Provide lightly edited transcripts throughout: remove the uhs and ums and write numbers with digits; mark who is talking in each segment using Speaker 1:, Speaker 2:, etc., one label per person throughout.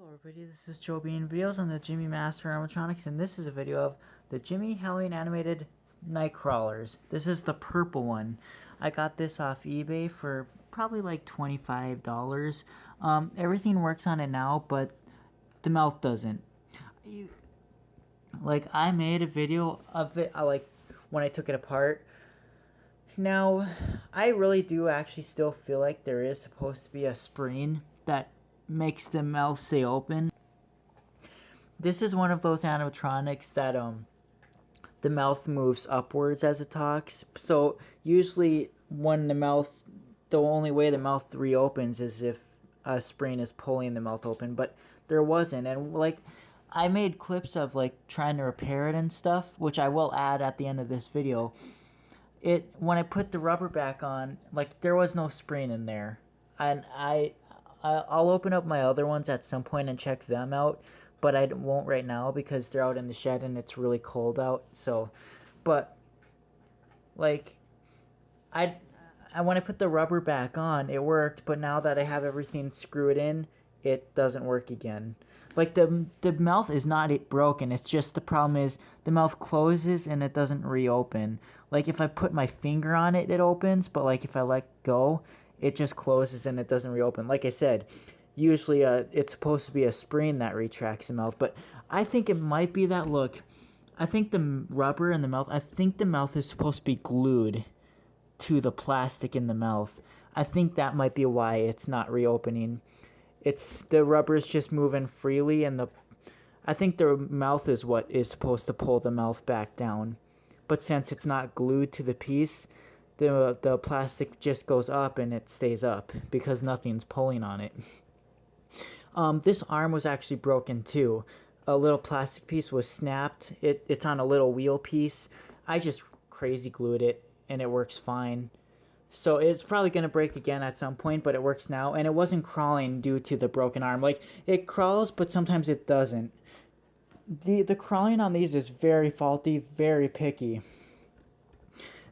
Speaker 1: Hello everybody, this is Joe being videos on the Gemmy Master Animatronics, and this is a video of the Gemmy Halloween Animated Nightcrawlers. This is the purple one. I got this off eBay for probably like $25. Everything works on it now, but the mouth doesn't. I made a video of it, when I took it apart. Now, I really do actually still feel like there is supposed to be a spring that makes the mouth stay open. This is one of those animatronics that the mouth moves upwards as it talks. So usually when the only way the mouth reopens is if a spring is pulling the mouth open, but there wasn't. And I made clips of trying to repair it and stuff, which I will add at the end of this video. When I put the rubber back on, there was no spring in there, and I'll open up my other ones at some point and check them out, but I won't right now because they're out in the shed and it's really cold out. So, but when I put the rubber back on, it worked, but now that I have everything screwed in, it doesn't work again. The mouth is not broken, it's just the problem is the mouth closes and it doesn't reopen. If I put my finger on it, it opens, but if I let go, it just closes and it doesn't reopen. Like I said, usually it's supposed to be a spring that retracts the mouth, but I think it might be that look. I think the rubber in the mouth, I think the mouth is supposed to be glued to the plastic in the mouth. I think that might be why it's not reopening. The rubber is just moving freely, and I think the mouth is what is supposed to pull the mouth back down. But since it's not glued to the piece, the plastic just goes up and it stays up because nothing's pulling on it. This arm was actually broken too. A little plastic piece was snapped. It's on a little wheel piece. I just crazy glued it and it works fine. So it's probably going to break again at some point, but it works now. And it wasn't crawling due to the broken arm. It crawls, but sometimes it doesn't. The crawling on these is very faulty, very picky.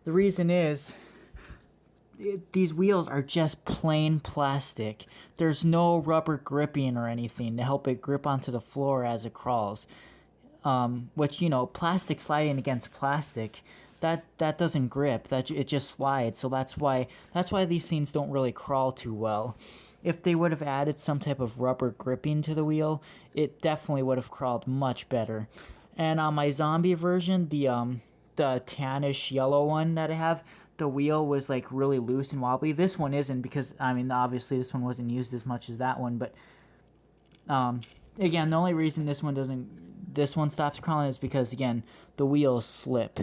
Speaker 1: The reason is, these wheels are just plain plastic. There's no rubber gripping or anything to help it grip onto the floor as it crawls. Which, plastic sliding against plastic, that doesn't grip. It just slides. So that's why these things don't really crawl too well. If they would have added some type of rubber gripping to the wheel, it definitely would have crawled much better. And on my zombie version, the tannish yellow one that I have, the wheel was really loose and wobbly. This one isn't because obviously this one wasn't used as much as that one, but again, the only reason this one stops crawling is because again the wheels slip.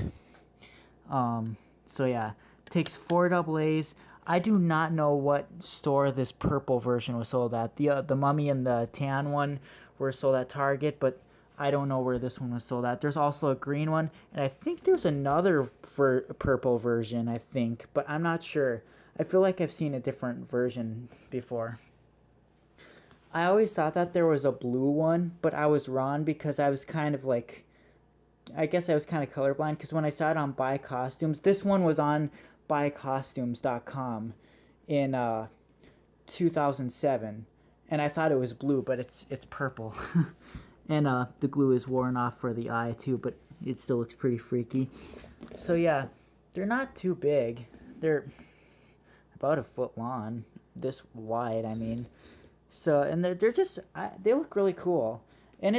Speaker 1: So yeah, it takes 4 AA's. I do not know what store this purple version was sold at. The mummy and the tan one were sold at Target, but I don't know where this one was sold at. There's also a green one, and I think there's another purple version, I think, but I'm not sure. I feel like I've seen a different version before. I always thought that there was a blue one, but I was wrong because I was kind of I guess I was kind of colorblind because when I saw it on Buy Costumes, this one was on buycostumes.com in 2007, and I thought it was blue, but it's purple. And the glue is worn off for the eye too, but it still looks pretty freaky. So yeah, they're not too big. They're about 1 foot long, this wide, I mean. So, and they're just they look really cool. And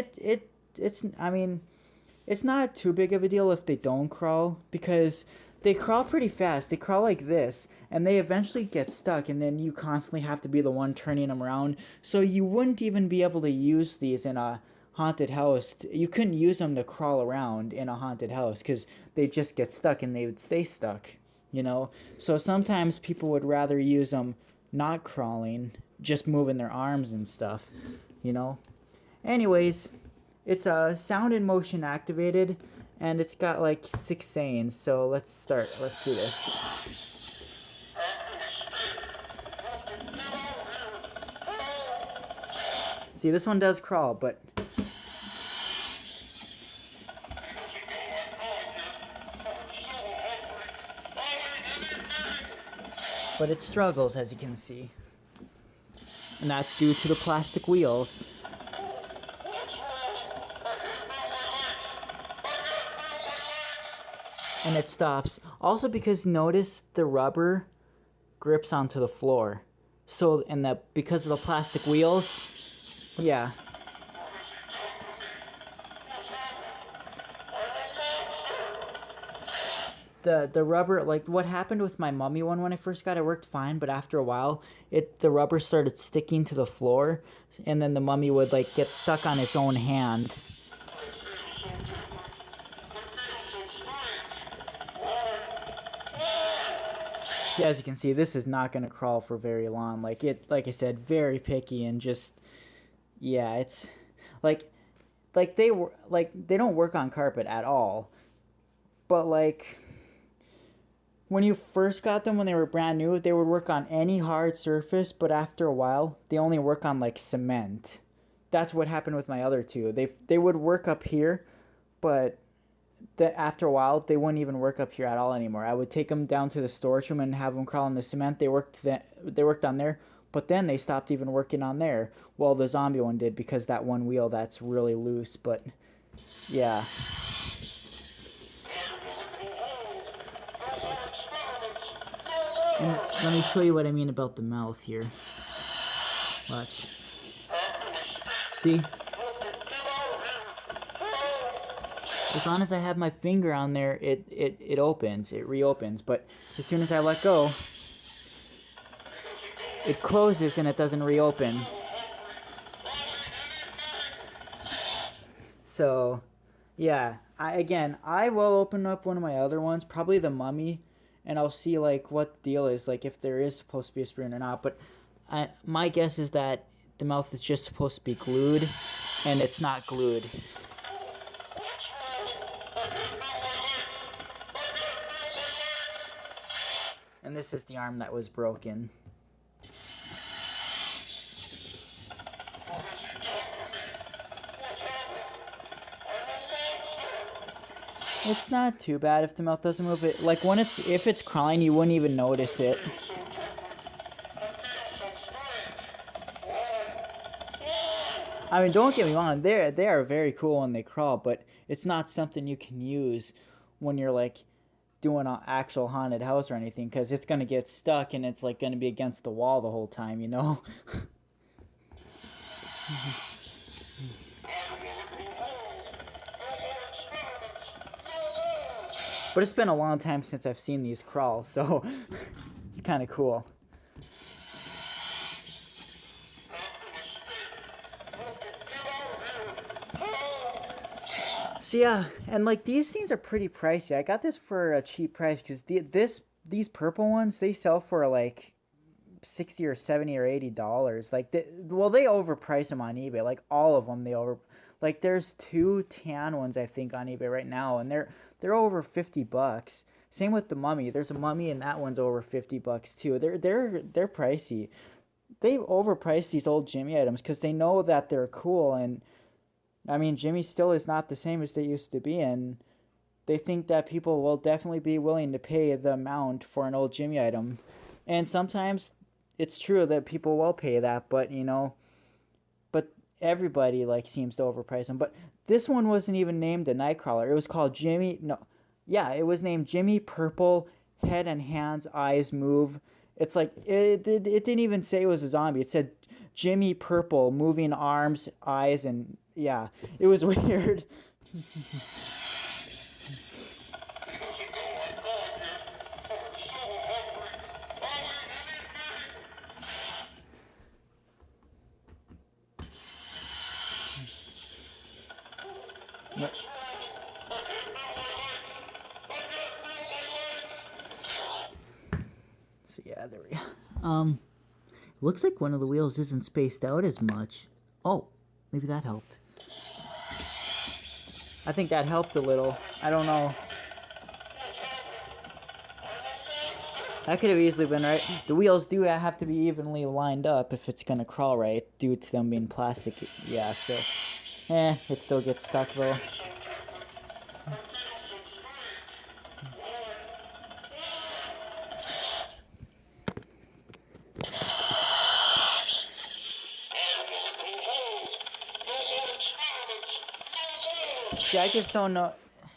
Speaker 1: it's not too big of a deal if they don't crawl, because they crawl pretty fast. They crawl like this, and they eventually get stuck, and then you constantly have to be the one turning them around. So you wouldn't even be able to use these in a haunted house. You couldn't use them to crawl around in a haunted house because they just get stuck and they would stay stuck, So sometimes people would rather use them not crawling, just moving their arms and stuff, Anyways, it's sound and motion activated, and it's got 6 sayings, so let's start. Let's do this. See, this one does crawl, but it struggles, as you can see. And that's due to the plastic wheels. and it stops. Also because notice the rubber grips onto the floor. So, and that because of the plastic wheels, yeah. The rubber, like what happened with my mummy one when I first got it, worked fine, but after a while, the rubber started sticking to the floor, and then the mummy would like get stuck on its own hand. Yeah, as you can see, this is not gonna crawl for very long. Like I said, very picky and just, yeah, it's like they don't work on carpet at all, but like. When you first got them, when they were brand new, they would work on any hard surface, but after a while, they only work on like cement. That's what happened with my other two. They would work up here, but after a while, they wouldn't even work up here at all anymore. I would take them down to the storage room and have them crawl on the cement. They worked on there, but then they stopped even working on there. Well, the zombie one did because that one wheel that's really loose, but yeah. And let me show you what I mean about the mouth here. Watch. See? As long as I have my finger on there, it opens, it reopens. But as soon as I let go, it closes and it doesn't reopen. So, yeah. I will open up one of my other ones, probably the mummy. And I'll see like what the deal is, like if there is supposed to be a spoon or not. But my guess is that the mouth is just supposed to be glued, and it's not glued. And this is the arm that was broken. It's not too bad if the mouth doesn't move. It like if it's crawling, you wouldn't even notice it. I mean, don't get me wrong, they are very cool when they crawl, but it's not something you can use when you're like doing an actual haunted house or anything, because it's gonna get stuck and it's like gonna be against the wall the whole time, you know. But it's been a long time since I've seen these crawl, so it's kind of cool. So yeah, and like these things are pretty pricey. I got this for a cheap price because these purple ones, they sell for like $60 or $70 or $80. Like they overprice them on eBay. Like all of them, like there's 2 tan ones I think on eBay right now, and they're over $50. Same with the mummy. There's a mummy and that one's over $50 too. They're pricey. They overprice these old Gemmy items because they know that they're cool, and I mean Gemmy still is not the same as they used to be, and they think that people will definitely be willing to pay the amount for an old Gemmy item. And sometimes it's true that people will pay that, but you know, but everybody like seems to overprice them. But this one wasn't even named a Nightcrawler. It was called Gemmy. No, yeah, it was named Gemmy Purple. Head and hands, eyes move. It's like it didn't even say it was a zombie. It said Gemmy Purple, moving arms, eyes, and yeah, it was weird. So yeah, there we go. Looks like one of the wheels isn't spaced out as much. Oh, maybe that helped. I think that helped a little. I don't know. That could have easily been right. The wheels do have to be evenly lined up if it's gonna crawl right, due to them being plastic. Yeah, so it still gets stuck though. See, I just don't know.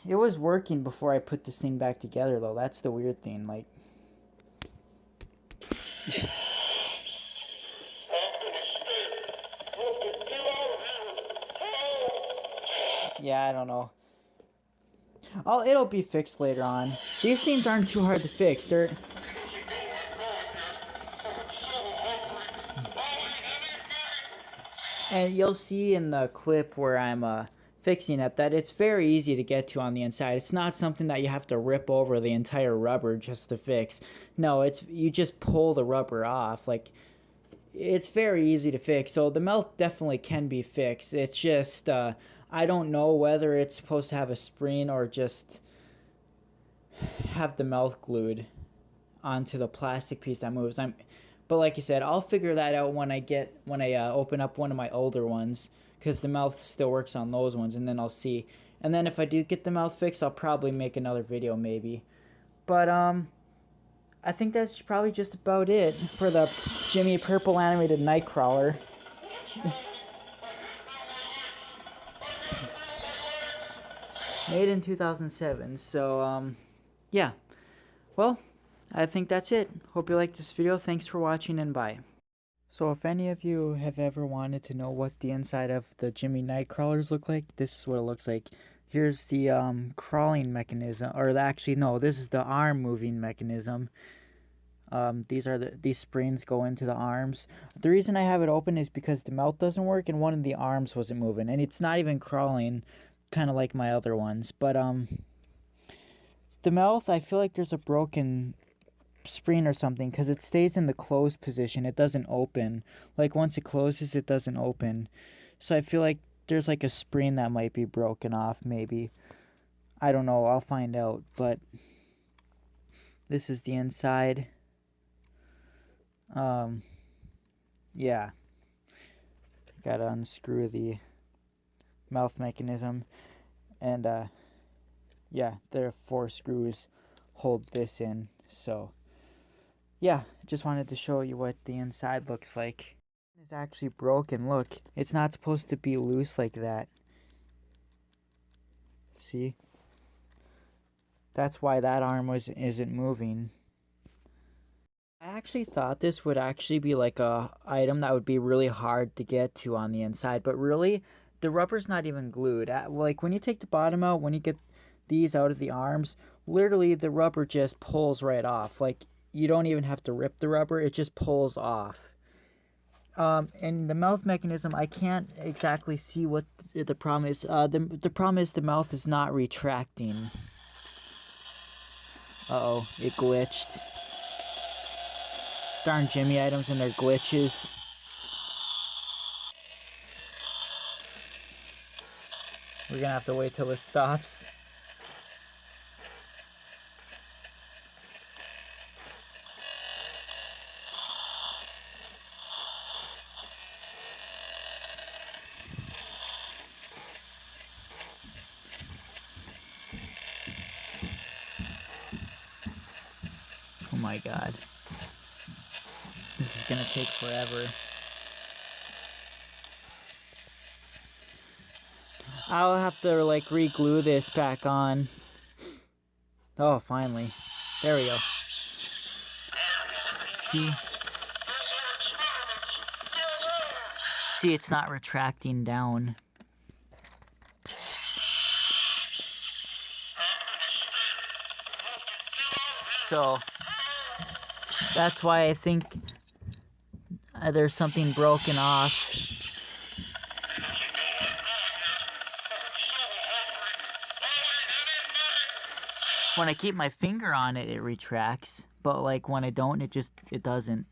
Speaker 1: It was working before I put this thing back together, though. That's the weird thing. Like, yeah, I don't know. Oh, it'll be fixed later on. These things aren't too hard to fix. They're... And you'll see in the clip where I'm fixing it that it's very easy to get to on the inside. It's not something that you have to rip over the entire rubber just to fix. No, it's you just pull the rubber off. Like, it's very easy to fix. So the mouth definitely can be fixed. It's just I don't know whether it's supposed to have a spring or just have the mouth glued onto the plastic piece that moves. But like you said, I'll figure that out when I open up one of my older ones, because the mouth still works on those ones, and then I'll see. And then if I do get the mouth fixed, I'll probably make another video maybe. But I think that's probably just about it for the Gemmy Purple Animated Nightcrawler. Made in 2007. So yeah. Well, I think that's it. Hope you liked this video. Thanks for watching, and bye. So if any of you have ever wanted to know what the inside of the Gemmy Nightcrawlers look like, this is what it looks like. Here's the crawling mechanism, or actually no, this is the arm moving mechanism. These springs go into the arms. The reason I have it open is because the mouth doesn't work and one of the arms wasn't moving, and it's not even crawling, kind of like my other ones. But the mouth, I feel like there's a broken spring or something, because it stays in the closed position. It doesn't open. Like, once it closes, it doesn't open. So I feel like there's like a spring that might be broken off, maybe. I don't know, I'll find out. But this is the inside. Yeah, gotta unscrew the mouth mechanism, and yeah, there are 4 screws hold this in. So yeah, just wanted to show you what the inside looks like. It's actually broken. Look, it's not supposed to be loose like that. See? That's why that arm isn't moving. I actually thought this would actually be like a item that would be really hard to get to on the inside, but really, the rubber's not even glued. Like, when you take the bottom out, when you get these out of the arms, literally the rubber just pulls right off. Like, you don't even have to rip the rubber, it just pulls off. And the mouth mechanism, I can't exactly see what the problem is. The problem is the mouth is not retracting. Uh-oh, it glitched. Darn Gemmy items and their glitches. We're gonna have to wait till it stops. Oh my god. This is gonna take forever. I'll have to like re-glue this back on. Oh, finally. There we go. See? See, it's not retracting down. So that's why I think there's something broken off. When I keep my finger on it, it retracts, but like when I don't, it doesn't.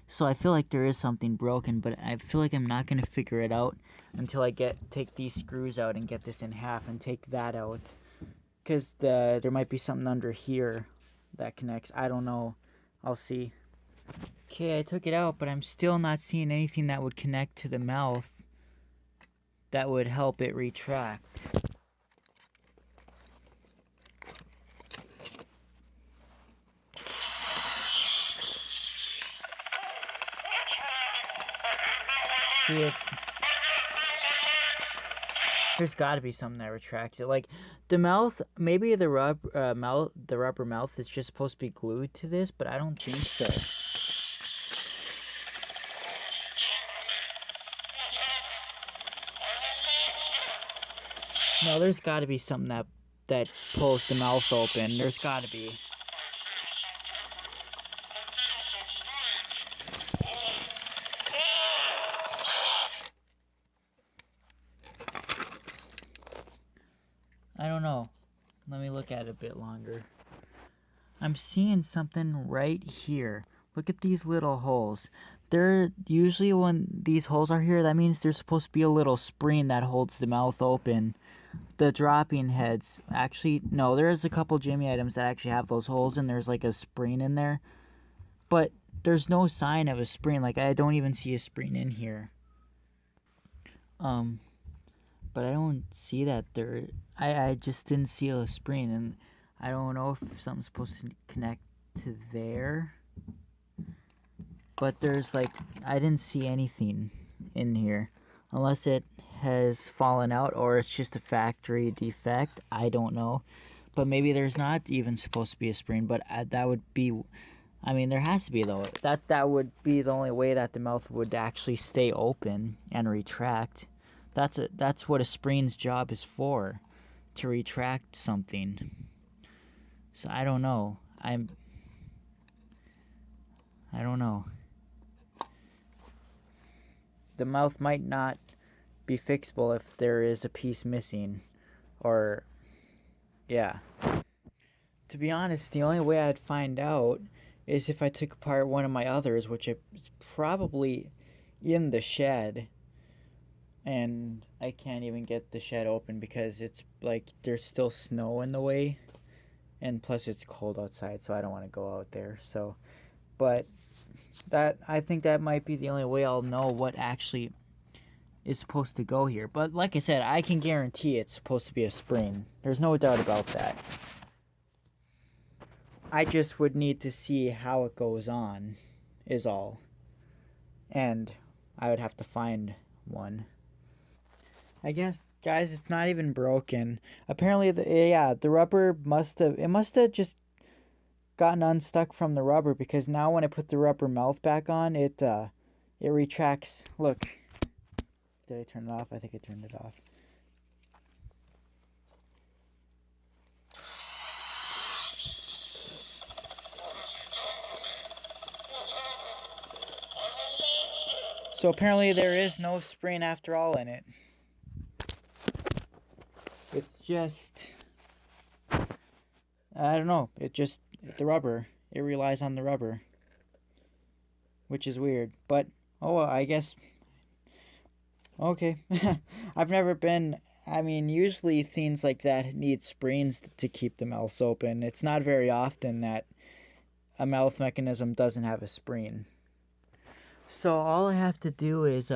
Speaker 1: So I feel like there is something broken, but I feel like I'm not gonna figure it out until I take these screws out and get this in half and take that out, because there might be something under here that connects. I don't know. I'll see. Okay, I took it out, but I'm still not seeing anything that would connect to the mouth that would help it retract. See it? There's got to be something that retracts it. Like the mouth, maybe the rubber mouth is just supposed to be glued to this, but I don't think so. No, there's got to be something that pulls the mouth open. There's got to be. I don't know. Let me look at it a bit longer. I'm seeing something right here. Look at these little holes. They're usually, when these holes are here, that means there's supposed to be a little spring that holds the mouth open. The dropping heads, actually, no, there's a couple Gemmy items that actually have those holes, and there's like a spring in there. But there's no sign of a spring. Like, I don't even see a spring in here. But I don't see that there. I just didn't see a spring, and I don't know if something's supposed to connect to there. But there's like, I didn't see anything in here. Unless it has fallen out or it's just a factory defect. I don't know. But maybe there's not even supposed to be a spring. But that would be, I mean, there has to be though. That would be the only way that the mouth would actually stay open and retract. That's what a spring's job is for, to retract something. So I don't know. I don't know. The mouth might not be fixable if there is a piece missing, or yeah. To be honest, the only way I'd find out is if I took apart one of my others, which is probably in the shed, and I can't even get the shed open because it's like there's still snow in the way, and plus it's cold outside, so I don't want to go out there. So, but that, I think that might be the only way I'll know what actually is supposed to go here. But like I said, I can guarantee it's supposed to be a spring. There's no doubt about that. I just would need to see how it goes on, is all. And I would have to find one. I guess, guys, it's not even broken. Apparently, the rubber must have just gotten unstuck from the rubber, because now when I put the rubber mouth back on, it retracts. Look. Did I turn it off? I think I turned it off. So apparently there is no spring after all in it. It's just, I don't know. The rubber. It relies on the rubber, which is weird. But oh well, I guess. Okay. I've never been. I mean, usually things like that need springs to keep the mouth open. It's not very often that a mouth mechanism doesn't have a spring. So all I have to do is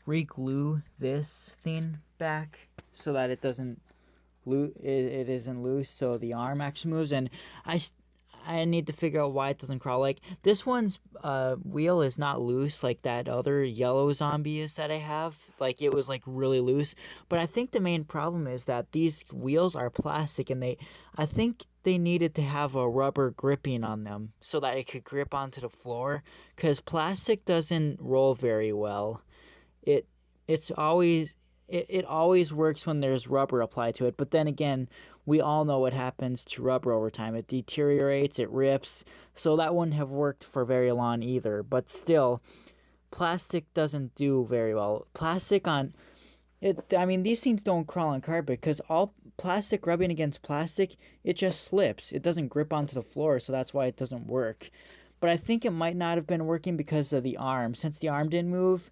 Speaker 1: re-glue this thing back so that it doesn't it isn't loose, so the arm actually moves. And I need to figure out why it doesn't crawl. Like this one's wheel is not loose like that other yellow zombie is that I have. Like it was like really loose. But I think the main problem is that these wheels are plastic, and I think they needed to have a rubber gripping on them so that it could grip onto the floor, because plastic doesn't roll very well. It it's always it always works when there's rubber applied to it, but then again, we all know what happens to rubber over time. It deteriorates, it rips, so that wouldn't have worked for very long either. But still, plastic doesn't do very well. Plastic on it, I mean, these things don't crawl on carpet, because all plastic rubbing against plastic, it just slips. It doesn't grip onto the floor, so that's why it doesn't work. But I think it might not have been working because of the arm. Since the arm didn't move,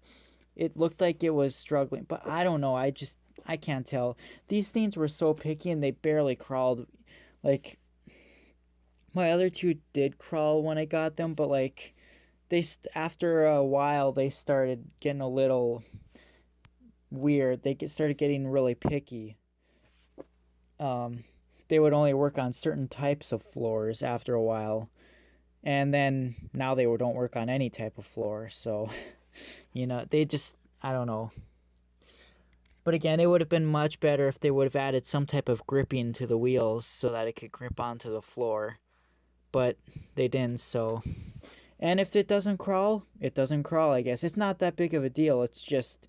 Speaker 1: it looked like it was struggling. But I don't know. I can't tell. These things were so picky, and they barely crawled. Like, my other two did crawl when I got them, but like after a while they started getting a little weird. Started getting really picky. They would only work on certain types of floors after a while, and then now they don't work on any type of floor. So, they just, I don't know. But again, it would have been much better if they would have added some type of gripping to the wheels so that it could grip onto the floor. But they didn't, so. And if it doesn't crawl, it doesn't crawl, I guess. It's not that big of a deal. It's just,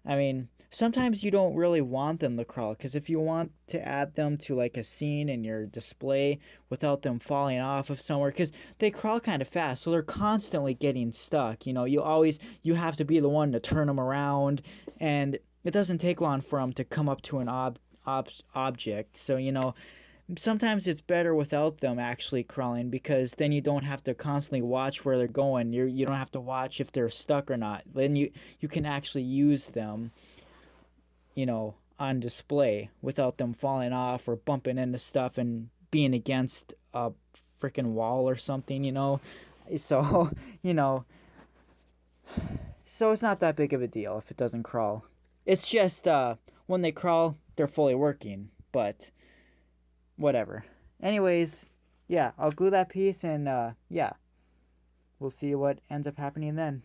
Speaker 1: I mean, sometimes you don't really want them to crawl, because if you want to add them to like a scene in your display without them falling off of somewhere, because they crawl kind of fast, so they're constantly getting stuck. You know, you have to be the one to turn them around, and it doesn't take long for them to come up to an object. So, you know, sometimes it's better without them actually crawling, because then you don't have to constantly watch where they're going. You don't have to watch if they're stuck or not. Then you can actually use them, you know, on display without them falling off or bumping into stuff and being against a freaking wall or something, you know. So, you know, so it's not that big of a deal if it doesn't crawl. It's just when they crawl, they're fully working, but whatever. Anyways, yeah, I'll glue that piece, and yeah, we'll see what ends up happening then.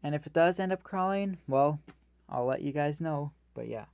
Speaker 1: And if it does end up crawling, well, I'll let you guys know. But yeah.